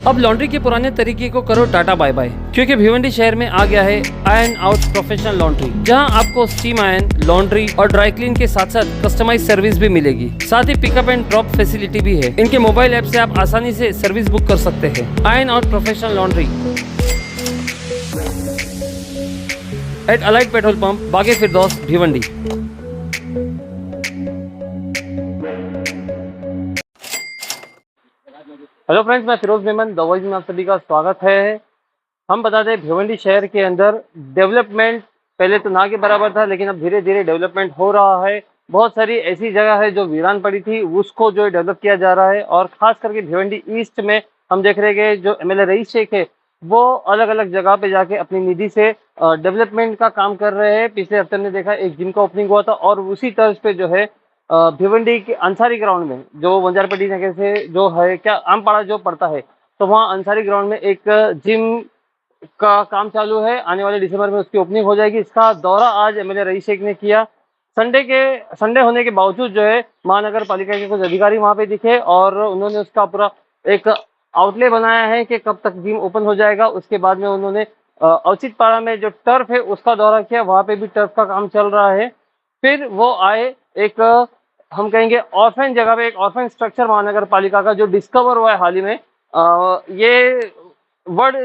अब लॉन्ड्री के पुराने तरीके को करो टाटा बाय बाय, क्योंकि भिवंडी शहर में आ गया है आयरन आउट प्रोफेशनल लॉन्ड्री, जहां आपको स्टीम आयरन, लॉन्ड्री और ड्राई क्लीन के साथ साथ कस्टमाइज सर्विस भी मिलेगी। साथ ही पिकअप एंड ड्रॉप फैसिलिटी भी है। इनके मोबाइल ऐप से आप आसानी से सर्विस बुक कर सकते हैं। Iron out professional laundry at Alight petrol pump, Baghe Firdaus, Bhiwandi. Hello friends, मैं फिरोज मेमन द वॉइस में आप सभी का स्वागत है। हम बता दें, भिवंडी शहर के अंदर डेवलपमेंट पहले तो ना के बराबर था, लेकिन अब धीरे धीरे डेवलपमेंट हो रहा है। बहुत सारी ऐसी जगह है जो वीरान पड़ी थी, उसको जो डेवलप किया जा रहा है। और खास करके भिवंडी ईस्ट में हम देख रहे हैं कि जो एमएलए रईस शेख है वो अलग अलग जगह पे जाके अपनी निधि से डेवलपमेंट का काम कर रहे हैं। पिछले हफ्ते हमने देखा एक जिम का ओपनिंग हुआ था, और उसी तर्ज पे जो है भिवंडी के अंसारी ग्राउंड में, जो वंजारपट्टी नगर से जो है क्या आमपाड़ा जो पड़ता है, तो वहाँ अंसारी ग्राउंड में एक जिम का काम चालू है। आने वाले दिसंबर में उसकी ओपनिंग हो जाएगी। इसका दौरा आज एमएलए रईस शेख ने किया। संडे होने के बावजूद जो है महानगर पालिका के कुछ अधिकारी वहाँ पे दिखे, और उन्होंने उसका पूरा एक आउटले बनाया है कि कब तक जिम ओपन हो जाएगा। उसके बाद में उन्होंने अवचित पाड़ा में जो टर्फ है उसका दौरा किया, वहाँ पे भी टर्फ का काम चल रहा है। फिर वो आए एक हम कहेंगे ऑर्फेन जगह पे, एक ऑर्फेन स्ट्रक्चर महानगर पालिका का जो डिस्कवर हुआ है हाल ही में। ये वर्ड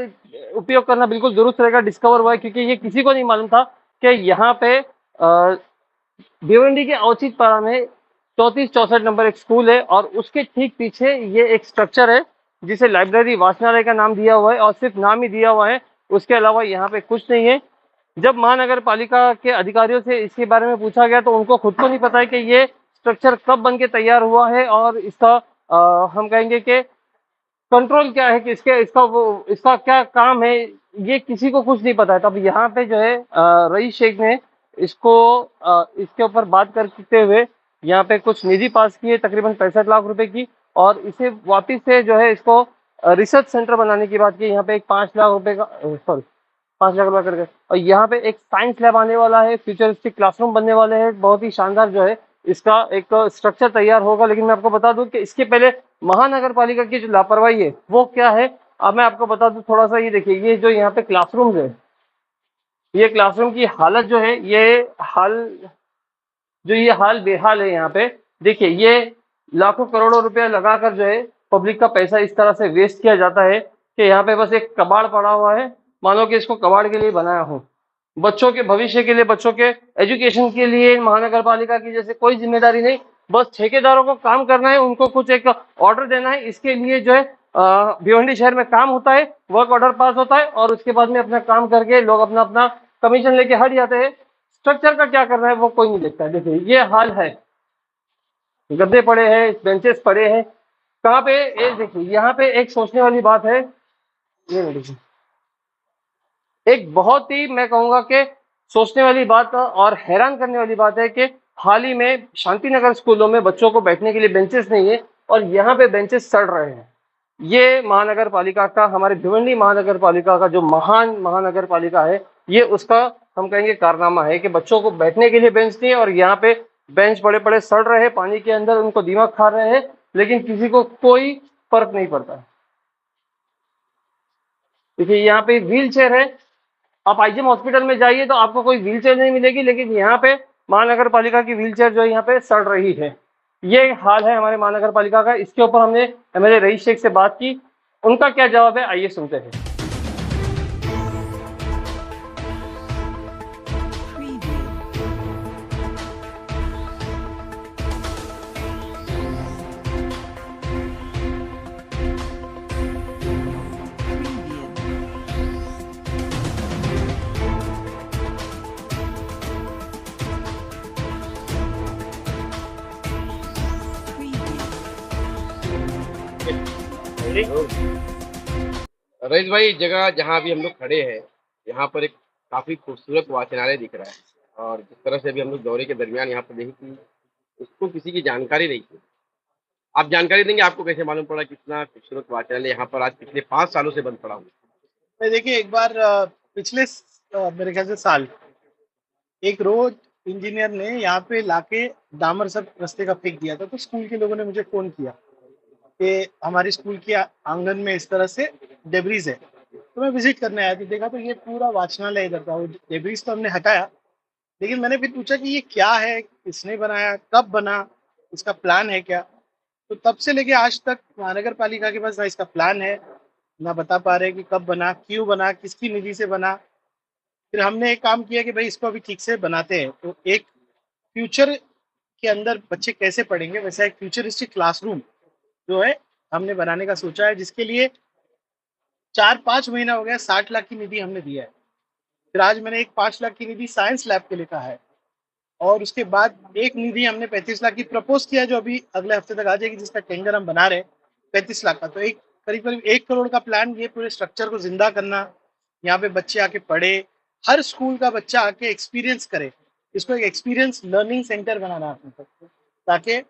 उपयोग करना बिल्कुल दुरुस्त रहेगा, डिस्कवर हुआ है, क्योंकि ये किसी को नहीं मालूम था कि यहाँ पे भिवंडी के अवचित पाड़ा में 34-64 नंबर एक स्कूल है, और उसके ठीक पीछे ये एक स्ट्रक्चर है जिसे लाइब्रेरी वाचनालय का नाम दिया हुआ है, और सिर्फ नाम ही दिया हुआ है, उसके अलावा यहाँ पे कुछ नहीं है। जब महानगर पालिका के अधिकारियों से इसके बारे में पूछा गया तो उनको खुद को नहीं पता है कि ये स्ट्रक्चर कब बन के तैयार हुआ है, और इसका हम कहेंगे कि कंट्रोल क्या है कि इसका क्या काम है, ये किसी को कुछ नहीं पता है। तब यहाँ पे जो है रईस शेख ने इसको इसके ऊपर बात करते हुए यहाँ पे कुछ निधि पास की है, तकरीबन 65 लाख रुपए की, और इसे वापिस से जो है इसको रिसर्च सेंटर बनाने की बात की। यहाँ पे एक 5 लाख रुपए का, सॉरी 5 लाख रुपए करके, और यहाँ पे एक साइंस लैब आने वाला है, फ्यूचरिस्टिक क्लासरूम बनने वाले हैं। बहुत ही शानदार जो है इसका एक स्ट्रक्चर तैयार होगा। लेकिन मैं आपको बता दूं कि इसके पहले महानगर पालिका की जो लापरवाही है वो क्या है, अब मैं आपको बता दूं थोड़ा सा। ये देखिए, ये जो यहाँ पे क्लासरूम है, ये क्लासरूम की हालत जो है, ये हाल बेहाल है। यहाँ पे देखिए, ये लाखों करोड़ों रुपया लगाकर जो है पब्लिक का पैसा इस तरह से वेस्ट किया जाता है कि यहाँ पे बस एक कबाड़ पड़ा हुआ है, मानो कि इसको कबाड़ के लिए बनाया हो। बच्चों के भविष्य के लिए, बच्चों के एजुकेशन के लिए महानगर पालिका की जैसे कोई जिम्मेदारी नहीं, बस ठेकेदारों को काम करना है, उनको कुछ एक ऑर्डर देना है। इसके लिए जो है भिवंडी शहर में काम होता है, वर्क ऑर्डर पास होता है, और उसके बाद में अपना काम करके लोग अपना अपना कमीशन लेके हट जाते हैं। स्ट्रक्चर का क्या करना है वो कोई नहीं देखता है। देखिए ये हाल है, गद्दे पड़े हैं, बेंचेस पड़े हैं, कहाँ पे। ये देखिए, यहाँ पे एक सोचने वाली बात है। ये देखिए, एक बहुत ही मैं कहूंगा कि सोचने वाली बात और हैरान करने वाली बात है कि हाल ही में शांतिनगर स्कूलों में बच्चों को बैठने के लिए बेंचेस नहीं है, और यहाँ पे बेंचेस सड़ रहे हैं। ये महानगर पालिका का, हमारे भिवंडी महानगर पालिका का जो महान महानगर पालिका है, ये उसका हम कहेंगे कारनामा है कि बच्चों को बैठने के लिए बेंच नहीं है, और यहाँ पे बेंच बड़े बड़े सड़ रहे हैं, पानी के अंदर उनको दिमाग खा रहे हैं, लेकिन किसी को कोई फर्क नहीं पड़ता है। देखिए यहाँ पे व्हील चेयर है, आप आईजीएम हॉस्पिटल में जाइए तो आपको कोई व्हीलचेयर नहीं मिलेगी, लेकिन यहाँ पे महानगर पालिका की व्हीलचेयर जो है यहाँ पे सड़ रही है। ये हाल है हमारे महानगर पालिका का। इसके ऊपर हमने एमएलए रईस शेख से बात की, उनका क्या जवाब है आइए सुनते हैं। रईस भाई, जगह जहाँ अभी हम लोग खड़े हैं, यहाँ पर एक काफी खूबसूरत वाचनालय दिख रहा है, और जिस तरह से अभी हम लोग दौरे के दरमियान यहाँ पर देखी कि उसको किसी की जानकारी नहीं थी। आप जानकारी देंगे, आपको कैसे मालूम पड़ा कितना खूबसूरत वाचनालय यहाँ पर आज पिछले 5 सालों से बंद पड़ा हुआ? देखिए, एक बार पिछले मेरे ख्याल से साल एक रोड इंजीनियर ने यहाँ पे लाके डामर सब रास्ते का फेंक दिया था, तो स्कूल के लोगों ने मुझे फोन किया कि हमारी स्कूल के आंगन में इस तरह से डेब्रीज है। तो मैं विजिट करने आया तो देखा तो ये पूरा वाचनालय इधर था। वो डेब्रीज तो हमने हटाया, लेकिन मैंने फिर पूछा कि ये क्या है, किसने बनाया, कब बना, इसका प्लान है क्या। तो तब से लेके आज तक महानगर पालिका के पास ना इसका प्लान है, ना बता पा रहे कि कब बना, क्यों बना, किसकी निधि से बना। फिर हमने एक काम किया कि भाई इसको अभी ठीक से बनाते हैं, तो एक फ्यूचर के अंदर बच्चे कैसे पढ़ेंगे वैसा एक फ्यूचरिस्टिक क्लासरूम जो है हमने बनाने का सोचा है, जिसके लिए 4-5 महीना हो गया 60 लाख की निधि हमने दिया है। फिर आज मैंने एक 5 लाख की निधि साइंस लैब के लिए कहा है, और उसके बाद एक निधि हमने 35 लाख की प्रपोज किया जो अभी अगले हफ्ते तक आ जाएगी, जिसका टेंडर हम बना रहे हैं 35 लाख का। तो एक करीब करीब 1 करोड़ का प्लान, ये पूरे स्ट्रक्चर को जिंदा करना, यहाँ पे बच्चे आके पढ़े, हर स्कूल का बच्चा आके एक्सपीरियंस करे, इसको एक एक्सपीरियंस लर्निंग सेंटर बनाना अपने तक, ताकि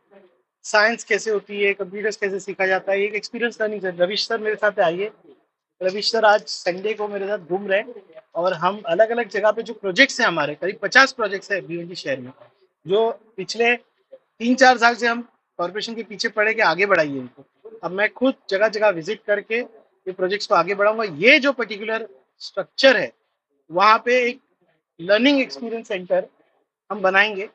साइंस कैसे होती है, कंप्यूटर्स कैसे सीखा जाता है, एक एक्सपीरियंस लर्निंग सेंटर। रविश सर मेरे साथ आइए। रविश सर आज संडे को मेरे साथ घूम रहे हैं, और हम अलग अलग जगह पे जो प्रोजेक्ट्स हैं, हमारे करीब 50 प्रोजेक्ट्स है भिवंडी शहर में, जो पिछले 3-4 साल से हम कॉर्पोरेशन के पीछे पड़े कि आगे बढ़ाइए इनको। अब मैं खुद जगह जगह विजिट करके ये प्रोजेक्ट्स को आगे बढ़ाऊंगा। ये जो पर्टिकुलर स्ट्रक्चर है वहाँ पे एक लर्निंग एक्सपीरियंस सेंटर हम बनाएंगे,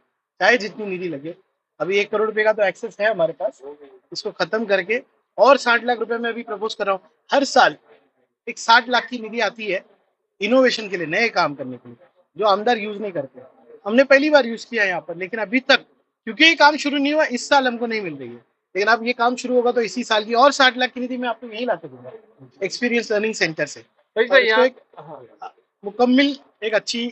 चाहे जितनी निधि लगे। अभी 1 करोड़ रुपए का तो एक्सेस है हमारे पास, इसको खत्म करके और 60 लाख रुपए में अभी प्रपोज कर रहा हूँ। हर साल एक 60 लाख की निधि आती है इनोवेशन के लिए, नए काम करने के लिए, जो आमदार यूज नहीं करते। हमने पहली बार यूज किया यहाँ पर, लेकिन अभी तक क्योंकि ये काम शुरू नहीं हुआ, इस साल हमको नहीं मिल रही है, लेकिन अब ये काम शुरू होगा तो इसी साल की और 60 लाख की निधि मैं आपको यही ला दूंगा एक्सपीरियंस लर्निंग सेंटर से। तो और इसको एक मुकम्मिल एक अच्छी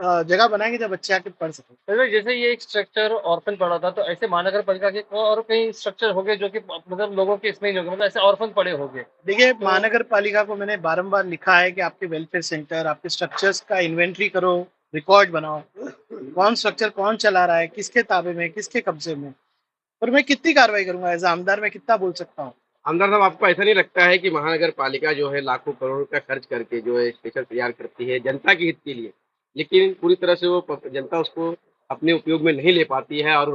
जगह बनाएंगे जब बच्चे आके पढ़ सके। जैसे ये एक स्ट्रक्चर ऑर्फन पड़ा था, तो ऐसे महानगर पालिका के और कई स्ट्रक्चर हो गए जो कि मतलब लोगों के इसमें ही नहीं होंगे, मतलब ऐसे ऑर्फन पड़े होंगे। देखिए, महानगर पालिका को मैंने बारंबार लिखा है कि आपके वेलफेयर सेंटर, आपके स्ट्रक्चर्स का इन्वेंट्री करो, रिकॉर्ड बनाओ, कौन स्ट्रक्चर कौन चला रहा है, किसके ताबे में, किसके कब्जे में, और मैं कितनी कार्रवाई करूंगा एज आमदार, मैं कितना बोल सकता हूँ। आमदार साहब, आपको ऐसा नहीं लगता है कि महानगर पालिका जो है लाखों करोड़ रुपया खर्च करके जो है स्टेशन तैयार करती है जनता के हित के लिए, लेकिन पूरी तरह से वो जनता उसको अपने उपयोग में नहीं ले पाती है और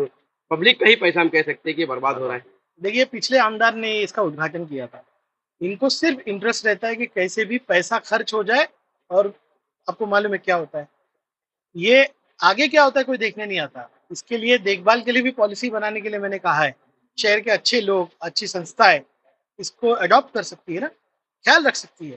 पब्लिक का ही पैसा हम कह सकते हैं कि बर्बाद हो रहा है। देखिए, पिछले आमदार ने इसका उद्घाटन किया था। इनको सिर्फ इंटरेस्ट रहता है कि कैसे भी पैसा खर्च हो जाए, और आपको मालूम है क्या होता है, ये आगे क्या होता है कोई देखने नहीं आता। इसके लिए देखभाल के लिए भी पॉलिसी बनाने के लिए मैंने कहा है, शहर के अच्छे लोग, अच्छी संस्थाएं इसको अडॉप्ट कर सकती है ना, ख्याल रख सकती है।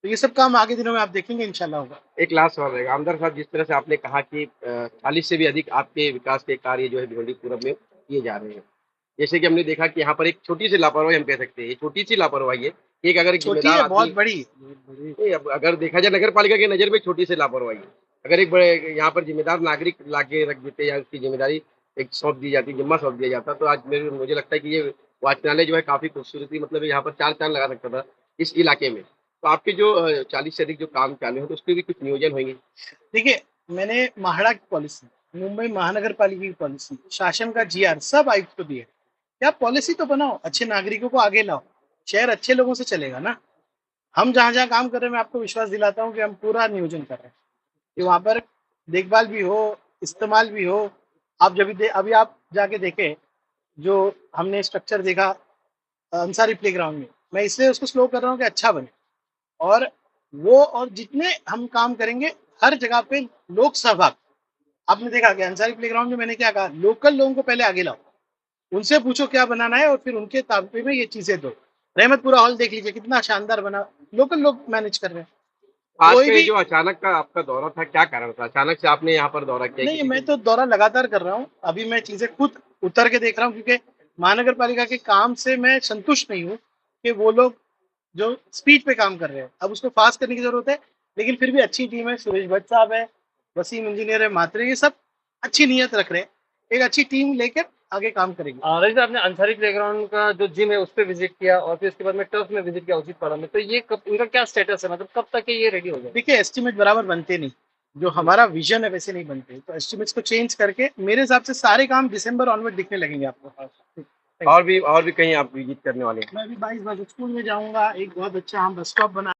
तो ये सब काम आगे दिनों में आप देखेंगे, इंशाल्लाह होगा। एक लास्ट सवाल रहेगा आमदार साहब, जिस तरह से आपने कहा कि 40 से भी अधिक आपके विकास के कार्य जो है भिवंडी पूरब में किए जा रहे हैं, जैसे कि हमने देखा कि यहाँ पर एक छोटी सी लापरवाही हम कह सकते हैं, ये छोटी सी लापरवाही है, एक अगर एक छोटी जिम्मेदार है, बहुत आदमी, बड़ी। नहीं, अब अगर देखा जाए नगर पालिका की नजर में छोटी सी लापरवाही है, अगर एक बड़े यहाँ पर जिम्मेदार नागरिक लाके रख देते या उसकी जिम्मेदारी एक सौंप दी जाती, जिम्मा सौंप दिया जाता, तो आज मुझे लगता है कि ये वाचनालय जो है काफी खूबसूरती, मतलब यहाँ पर 4 चांद लगा सकता था इस इलाके में। तो आपके जो 40 से अधिक जो काम चालू है, तो उसके भी कुछ नियोजन होंगे। देखिए, मैंने महाड़ा की पॉलिसी, मुंबई महानगर पालिका की पॉलिसी, शासन का जीआर सब आयुक्त को दिए कि आप पॉलिसी तो बनाओ, अच्छे नागरिकों को आगे लाओ, शहर अच्छे लोगों से चलेगा ना। हम जहाँ जहाँ काम कर रहे हैं, मैं आपको विश्वास दिलाता हूँ कि हम पूरा नियोजन कर रहे हैं कि वहाँ पर देखभाल भी हो, इस्तेमाल भी हो। आप जब अभी आप जाके देखें, जो हमने स्ट्रक्चर देखा अंसारी प्लेग्राउंड में, मैं इसलिए उसको स्लो कर रहा हूँ कि अच्छा बने, और वो और जितने हम काम करेंगे हर जगह पे लोक सहभाग। आपने देखा कि अंसारी प्लेग्राउंड में मैंने क्या कहा, लोकल लोगों को पहले आगे लाओ, उनसे पूछो क्या बनाना है, और फिर उनके ताबे में ये चीजें दो। रहमतपुरा हॉल देख लीजिए, कितना शानदार बना, लोकल लोग मैनेज कर रहे हैं। आज कोई का ये भी जो अचानक का आपका दौरा था, क्या कारण था अचानक से आपने यहाँ पर दौरा किया? नहीं, मैं तो दौरा लगातार कर रहा हूँ। अभी मैं चीजें खुद उतर के देख रहा हूँ, क्योंकि महानगर पालिका के काम से मैं संतुष्ट नहीं हूँ कि वो लोग जो स्पीड पे काम कर रहे हैं, अब उसको फास्ट करने की जरूरत है। लेकिन फिर भी अच्छी टीम है, सुरेश भट्ट साहब है, वसीम इंजीनियर है, मात्रे, ये सब अच्छी नीयत रख रहे हैं, एक अच्छी टीम लेकर आगे काम करेंगे। रईस साहब, आपने अंसारी प्लेग्राउंड का जो जिम है उस पर विजिट किया, और फिर उसके बाद में टर्फ में विजिट किया उचित पाड़ा में, तो ये कब, इनका क्या स्टेटस है, मतलब कब तक ये रेडी हो जाए? देखिए, एस्टिमेट बराबर बनते नहीं, जो हमारा विजन है वैसे नहीं बनते, तो एस्टिमेट्स को चेंज करके मेरे हिसाब से सारे काम दिसंबर ऑनवर्ड दिखने लगेंगे आपको। और भी कहीं आप विजिट करने वाले हैं? मैं अभी 22 बजे स्कूल में जाऊंगा, एक बहुत अच्छा हम बस स्टॉप बना